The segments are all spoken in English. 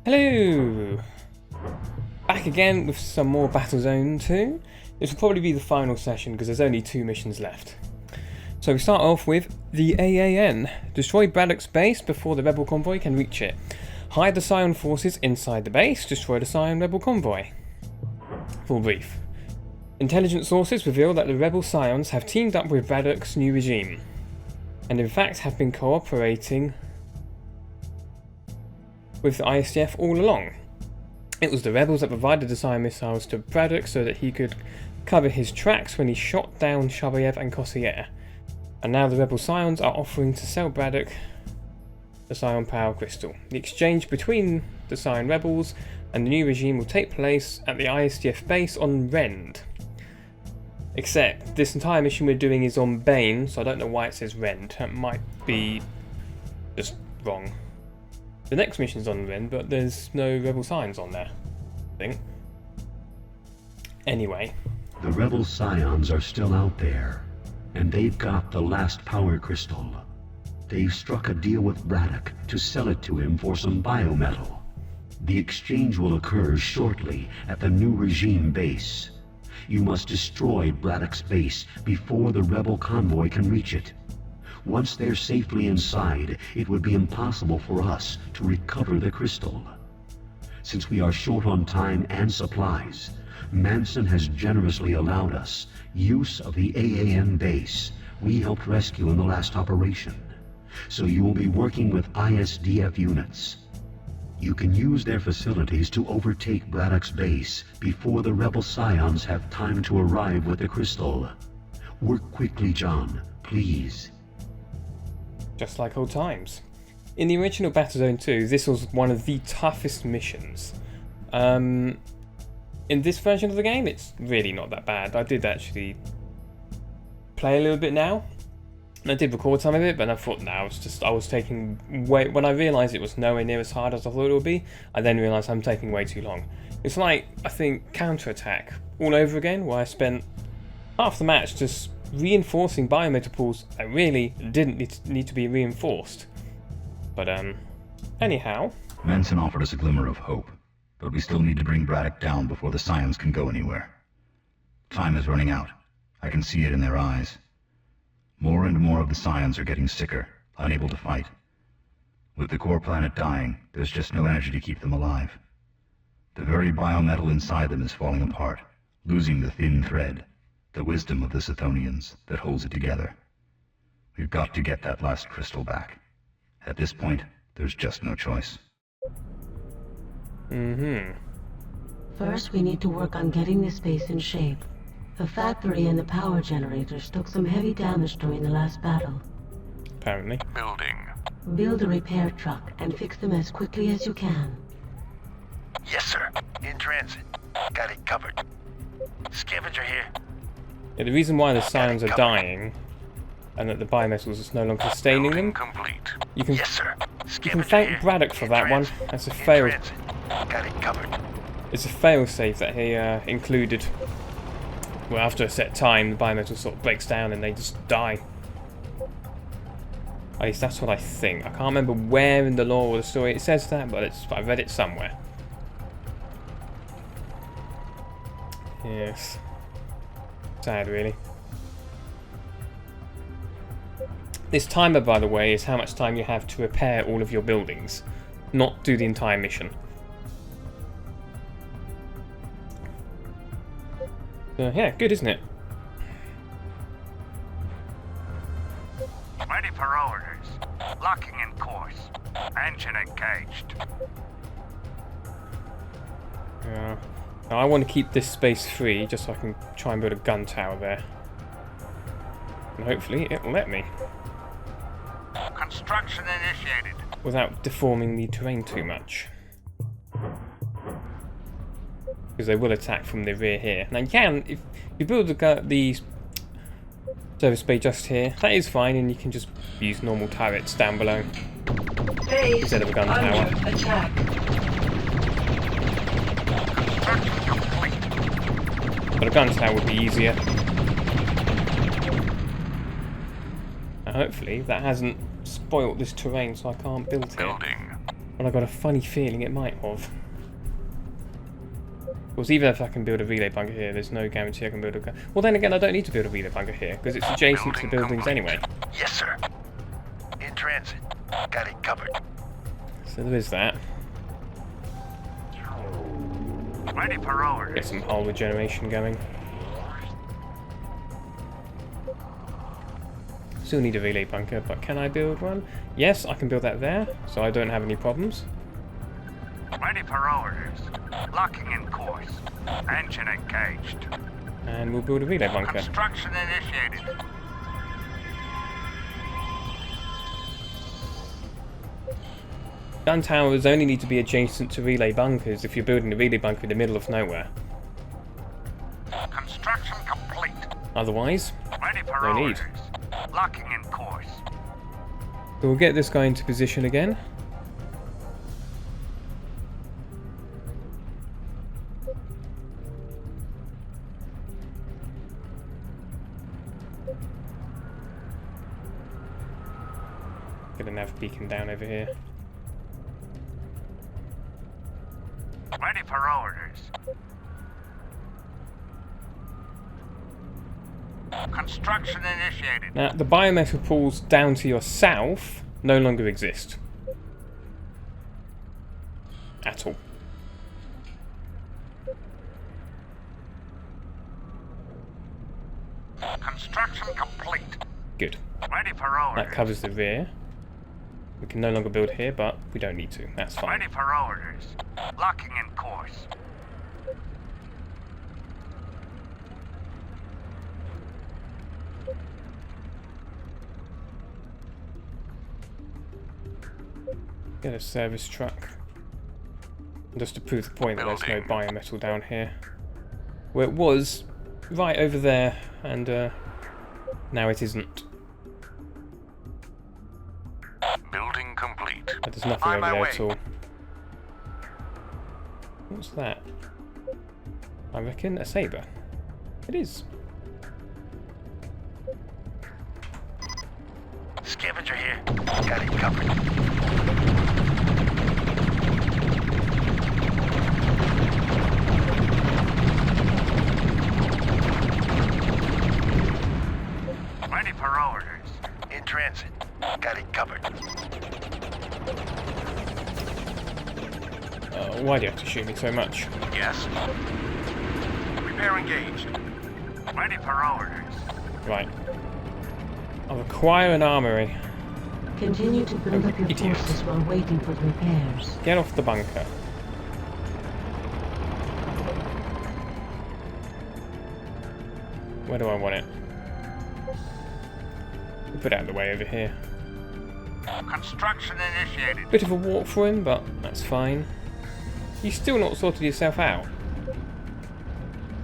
Hello! Back again with some more Battlezone 2. This will probably be the final session because there's only 2 missions left. So we start off with the AAN. Destroy Braddock's base before the rebel convoy can reach it. Hide the Scion forces inside the base. Destroy the Scion rebel convoy. Full brief. Intelligence sources reveal that the rebel Scions have teamed up with Braddock's new regime, and in fact have been cooperating with the ISDF all along. It was the rebels that provided the Scion missiles to Braddock so that he could cover his tracks when he shot down Shabayev and Kossier. And now the rebel Scions are offering to sell Braddock the Scion Power Crystal. The exchange between the Scion rebels and the new regime will take place at the ISDF base on Rend. Except this entire mission we're doing is on Bane, so I don't know why it says Rend. That might be just wrong. The next mission's on Rend, but there's no rebel Scions on there, I think. Anyway. The rebel Scions are still out there, and they've got the last power crystal. They've struck a deal with Braddock to sell it to him for some biometal. The exchange will occur shortly at the new regime base. You must destroy Braddock's base before the rebel convoy can reach it. Once they're safely inside, it would be impossible for us to recover the crystal. Since we are short on time and supplies, Manson has generously allowed us use of the AAN base we helped rescue in the last operation. So you will be working with ISDF units. You can use their facilities to overtake Braddock's base before the rebel Scions have time to arrive with the crystal. Work quickly, John, please. Just like old times. In the original Battlezone 2, this was one of the toughest missions. In this version of the game, it's really not that bad. I did actually play a little bit now. And I did record some of it, but I thought, no, I was taking way... When I realised it was nowhere near as hard as I thought it would be, I then realised I'm taking way too long. It's like, I think, Counterattack all over again, where I spent half the match just reinforcing biometal pools that really didn't need to be reinforced. But, anyhow. Manson offered us a glimmer of hope, but we still need to bring Braddock down before the Scions can go anywhere. Time is running out. I can see it in their eyes. More and more of the Scions are getting sicker, unable to fight. With the core planet dying, there's just no energy to keep them alive. The very biometal inside them is falling apart, losing the thin thread, the wisdom of the Sithonians that holds it together. We've got to get that last crystal back. At this point, there's just no choice. First, we need to work on getting this base in shape. The factory and the power generators took some heavy damage during the last battle. Apparently. Building. Build a repair truck and fix them as quickly as you can. Yes, sir. In transit. Got it covered. Scavenger here. Yeah, the reason why the Scions are dying, and that the biometals is no longer sustaining them, Complete. you can, Yes, sir. you can thank Braddock for that one. That's a fail. Got it covered. It's a fail-safe that he included. Well, after a set time, the biometal sort of breaks down and they just die. At least that's what I think. I can't remember where in the lore or the story it says that, but I read it somewhere. Yes. Sad, really. This timer, by the way, is how much time you have to repair all of your buildings, not do the entire mission. Yeah, good, isn't it? Ready for orders. Locking in course. Engine engaged. Yeah. Now I want to keep this space free, just so I can try and build a gun tower there. And hopefully it'll let me. Construction initiated. Without deforming the terrain too much. Because they will attack from the rear here. Now you can, if you build the service bay just here, that is fine, and you can just use normal turrets down below instead of a gun tower. Attack. But a gun tower would be easier. Now hopefully that hasn't spoilt this terrain so I can't build here. Building. Well, I got a funny feeling it might have. Of course, even if I can build a relay bunker here, there's no guarantee I can build a... Well, then again, I don't need to build a relay bunker here, because it's adjacent to the buildings anyway. Yes, sir. In transit. Got it covered. So there is that. Ready for orders. Get some hull regeneration going. Still need a relay bunker, but can I build one? Yes, I can build that there, so I don't have any problems. Ready for orders. Locking in course. Engine engaged. And we'll build a relay bunker. Construction initiated. Gun towers only need to be adjacent to relay bunkers if you're building a relay bunker in the middle of nowhere. Construction complete. Otherwise, Ready for no need. orders. Locking in course. So we'll get this guy into position again. Get a nav beacon down over here. Ready for orders. Construction initiated. Now, the biometal pools down to your south no longer exist. At all. Construction complete. Good. Ready for orders. That covers the rear. We can no longer build here, but we don't need to. That's fine. Ready for orders. Locking in course. Get a service truck. Just to prove the point that there's no biometal down here. Where it was right over there, and now it isn't. Building complete. But there's nothing On over my there way. at all. What's that? I reckon a saber. It is. Scavenger here. Got it covered. Ready for orders. In transit. Got it covered. Why do you have to shoot me so much? Yes. Repair engaged. Ready for orders. Right. I'll acquire an armory. Continue to build up your Idiot. forces while waiting for the repairs. Get off the bunker. Where do I want it? We'll put it out of the way over here. Construction initiated. Bit of a walk for him, but that's fine. You've still not sorted yourself out.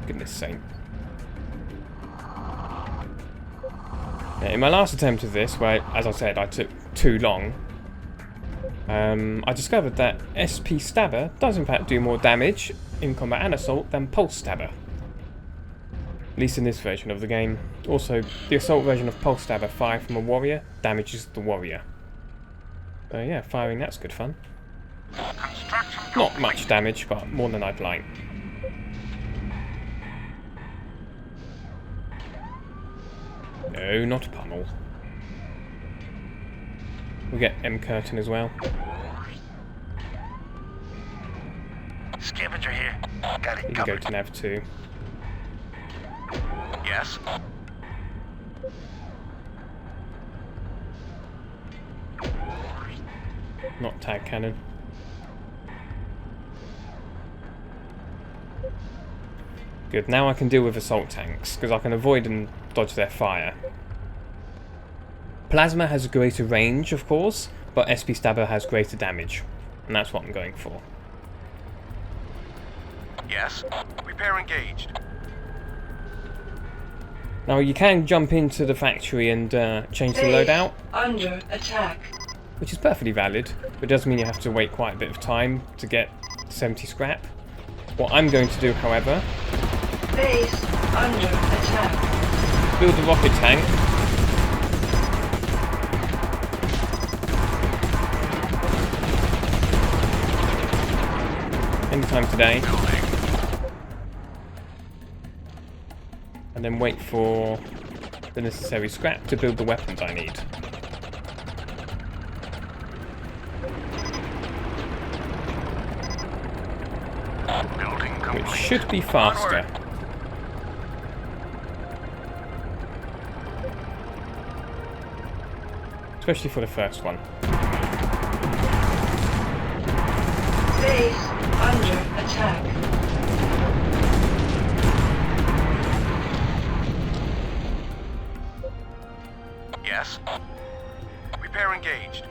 Goodness sake. Now, in my last attempt of this, where, as I said, I took too long, I discovered that SP Stabber does in fact do more damage in combat and assault than Pulse Stabber. At least in this version of the game. Also, the assault version of Pulse Stabber fired from a warrior damages the warrior. So yeah, firing that's good fun. Construction Not complete. much damage, but more than I'd like. No, not a pummel. We'll get M. Curtin as well. Scavenger here. Got You it can go covered. to Nav 2. Yes. Not tag cannon. Good, now I can deal with assault tanks, because I can avoid and dodge their fire. Plasma has a greater range, of course, but SP Stabber has greater damage. And that's what I'm going for. Yes. Repair engaged. Now you can jump into the factory and change the loadout, Under attack. which is perfectly valid, but it does mean you have to wait quite a bit of time to get 70 scrap. What I'm going to do, however, Base under attack. build a rocket tank. anytime today. And then wait for the necessary scrap to build the weapons I need. Which should be faster. Especially for the first one. Base under attack. Yes. Repair engaged.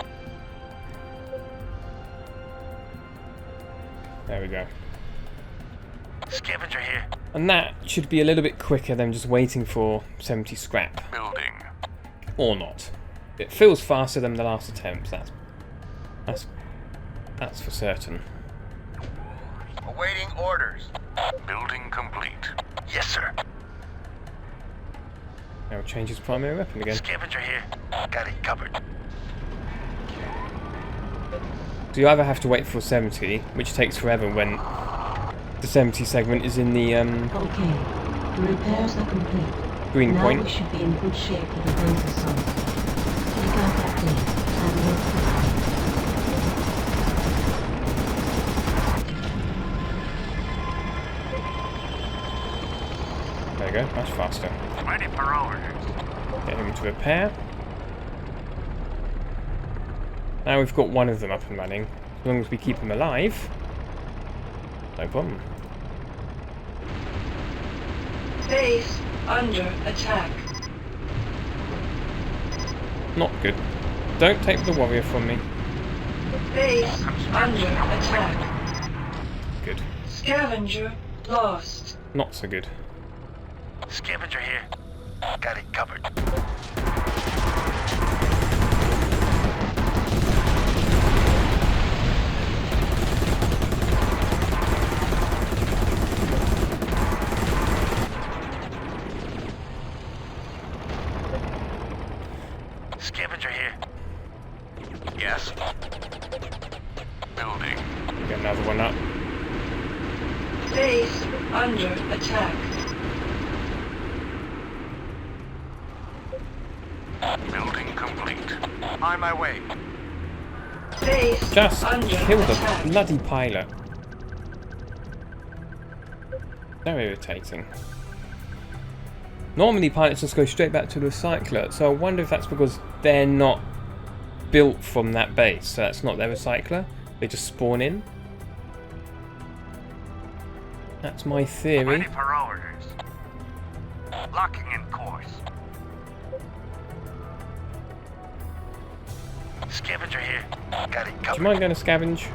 There we go. Scavenger here. And that should be a little bit quicker than just waiting for 70 scrap. Building. Or not. It feels faster than the last attempt, that's for certain. Awaiting orders. Building complete. Yes, sir. Now change his primary weapon again. Scavenger here. Got it covered. So you either have to wait for 70, which takes forever when the 70 segment is in the Okay, the repairs are complete. green Now point. we should be in good shape for the Battlezone. Take out that base and work the There you go, much faster. Ready for orders. Get him to repair. Now we've got one of them up and running. As long as we keep him alive, no problem. Base under attack. Not good. Don't take the warrior from me. Base under attack. Good. Scavenger lost. Not so good. Scavenger here. Got it covered. Scavenger here. Yes. Building. Get another one up. Base under attack. Building complete. On my way. Base Just under kill the attack. bloody pilot. So irritating. Normally pilots just go straight back to the recycler, so I wonder if that's because they're not built from that base, so that's not their recycler. They just spawn in. That's my theory. for orders. Locking in course. Scavenger here. Got it Do you covered. mind going to scavenge?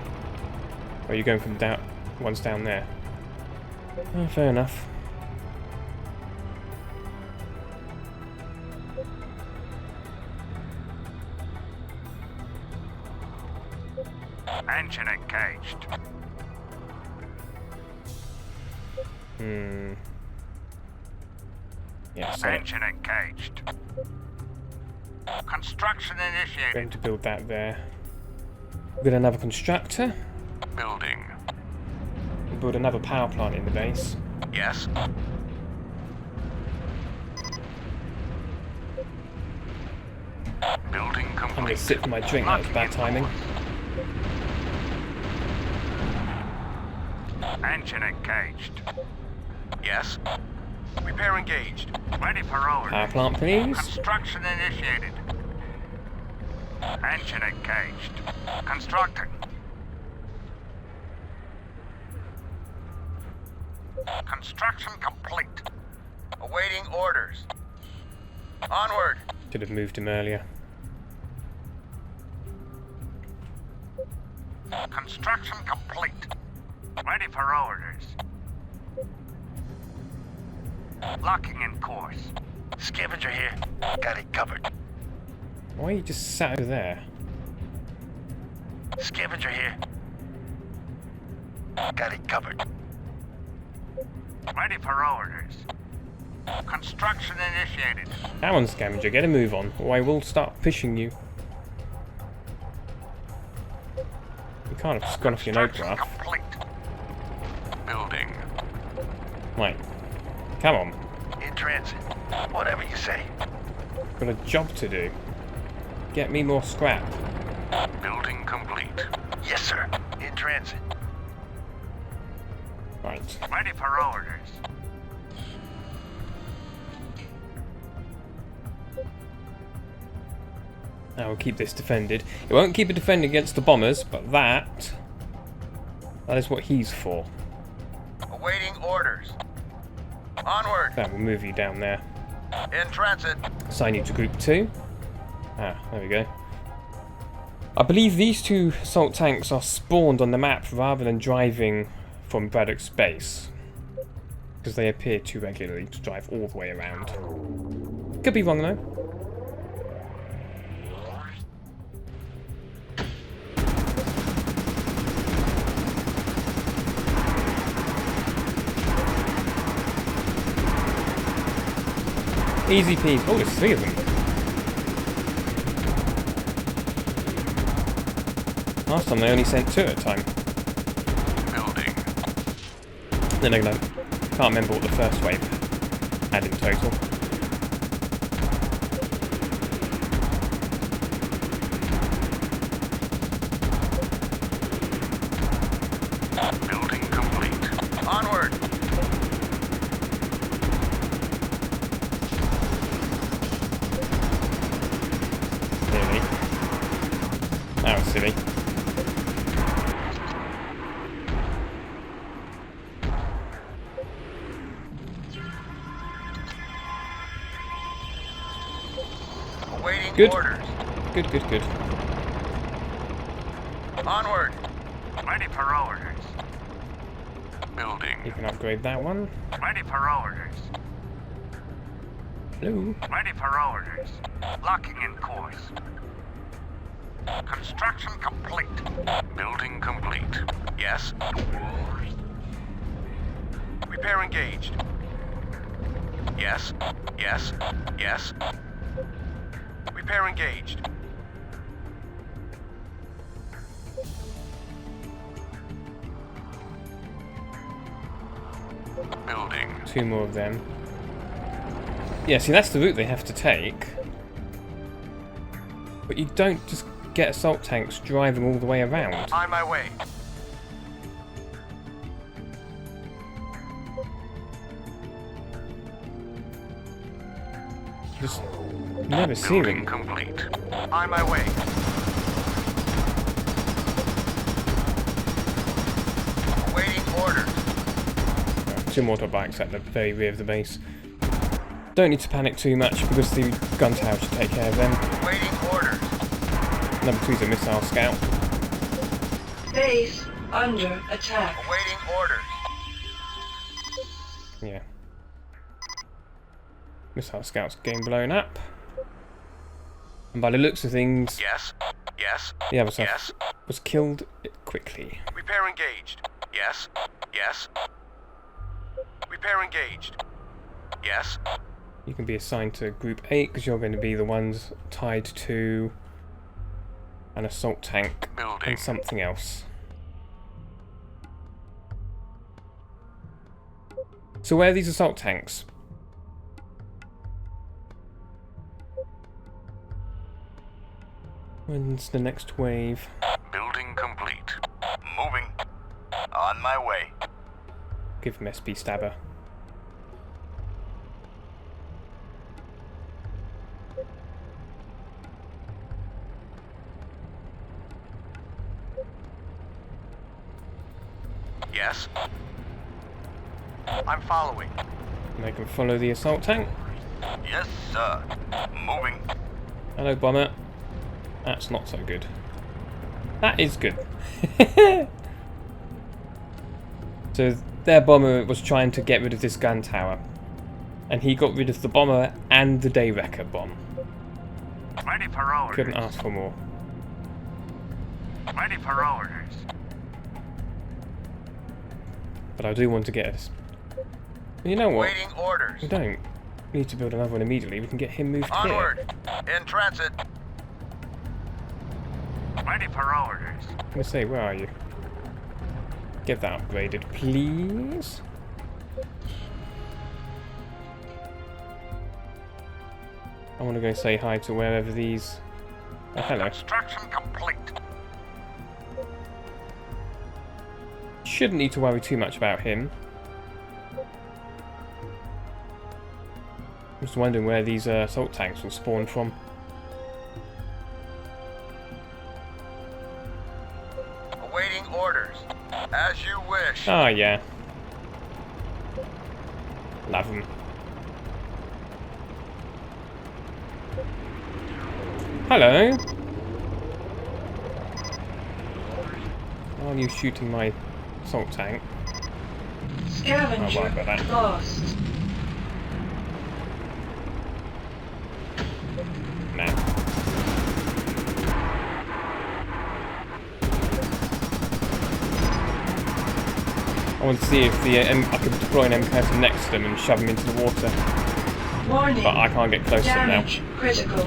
Or are you going from down ones down there? Oh, fair enough. Engine engaged. Yeah, so I'm Engine engaged. Construction initiated. going to build that there. We've got another constructor. Building. We'll build another power plant in the base. Yes. Building I'm complete. going to sip my drink, that was bad timing. Engine engaged. Yes. Repair engaged. Ready for orders. Power plant, please. Construction initiated. Engine engaged. Constructing. Construction complete. Awaiting orders. Onward. Should have moved him earlier. Construction complete. Ready for orders. Locking in course. Scavenger here. Got it covered. Why are you just sat over there? Scavenger here. Got it covered. Ready for orders. Construction initiated. That one's scavenger, get a move on, or I will start pushing you. You can't have just gone off your Construction notebook. complete. Building. Right. Come on. In transit. Whatever you say. Got a job to do. Get me more scrap. Building complete. Yes, sir. In transit. Right. Ready for orders. Now we'll keep this defended. It won't keep it defended against the bombers, but that is what he's for. Awaiting orders. Onward. That will move you down there. In transit. Assign you to group 2. Ah, there we go. I believe these two assault tanks are spawned on the map rather than driving from Braddock's base, because they appear too regularly to drive all the way around. Could be wrong though. Easy peasy. Oh, there's 3 of them. Last time they only sent 2 at a time. Building. Then again, I can't remember what the first wave had in total. Building complete. Onward. Really? That was silly. Awaiting Good. orders. Good, good, good. Onward. Ready for orders. You Building. can upgrade that one. Ready for orders. Hello. Ready for orders. Locking in course. Construction complete. Building complete. Yes. Repair engaged. Yes. Yes. Yes. Repair engaged. Building. 2 more of them. Yeah, see, that's the route they have to take. But you don't just get assault tanks driving all the way around. On my way. Just never see Building them. complete. On my way. Awaiting orders. 2 mortar bikes at the very rear of the base. Don't need to panic too much because the gun tower should take care of them. Awaiting orders. Number 2's a missile scout. Base under attack. Awaiting orders. Yeah. Missile scouts getting blown up. And by the looks of things, Yes. Yes. the other stuff Yes. was killed quickly. Repair engaged. Yes. Yes. Repair engaged. Yes. You can be assigned to Group 8 because you're going to be the ones tied to an assault tank Building. and something else. So where are these assault tanks? When's the next wave? Building complete. Moving. On my way. Give them SP Stabber. Yes. I'm following. And they can follow the assault tank. Yes, sir. Moving. Hello, bomber. That's not so good. That is good. So their bomber was trying to get rid of this gun tower. And he got rid of the bomber and the day wrecker bomb. Ready for orders. Couldn't ask for more. Ready for orders. But I do want to get us. You know what? Waiting orders. We don't need to build another one immediately. We can get him moved Onward. here. In transit. Ready for orders. I'm gonna say, where are you? Get that upgraded, please. I want to go say hi to wherever these... Oh, hello. Construction complete. Shouldn't need to worry too much about him. I'm just wondering where these assault tanks will spawn from. Awaiting orders. As you wish. Ah, yeah. Love them. Hello. Why are you shooting my assault tank? Scavenger Oh, right, got that. lost. No. I want to see if the I could deploy an MK next to them and shove them into the water, Warning. but I can't get close to them now. Damage critical.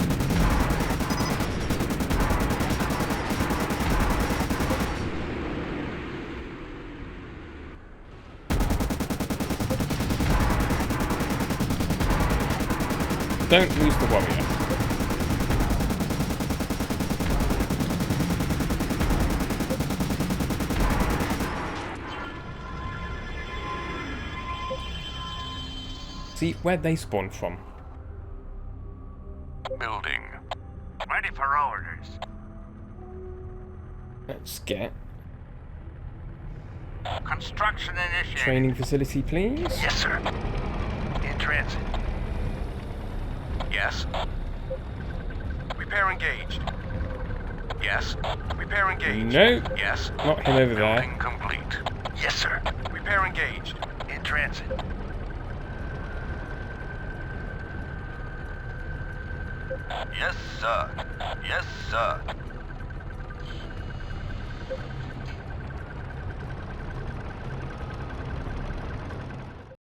Don't lose the warrior. See, where'd they spawn from? Building. Ready for orders. Let's get Construction initiated. training facility, please. Yes, sir. In transit. Yes. Repair engaged. Yes. Repair engaged. No, Yes. not him over there. Building complete. Yes, sir. Repair engaged. In transit. Yes, sir. Yes, sir.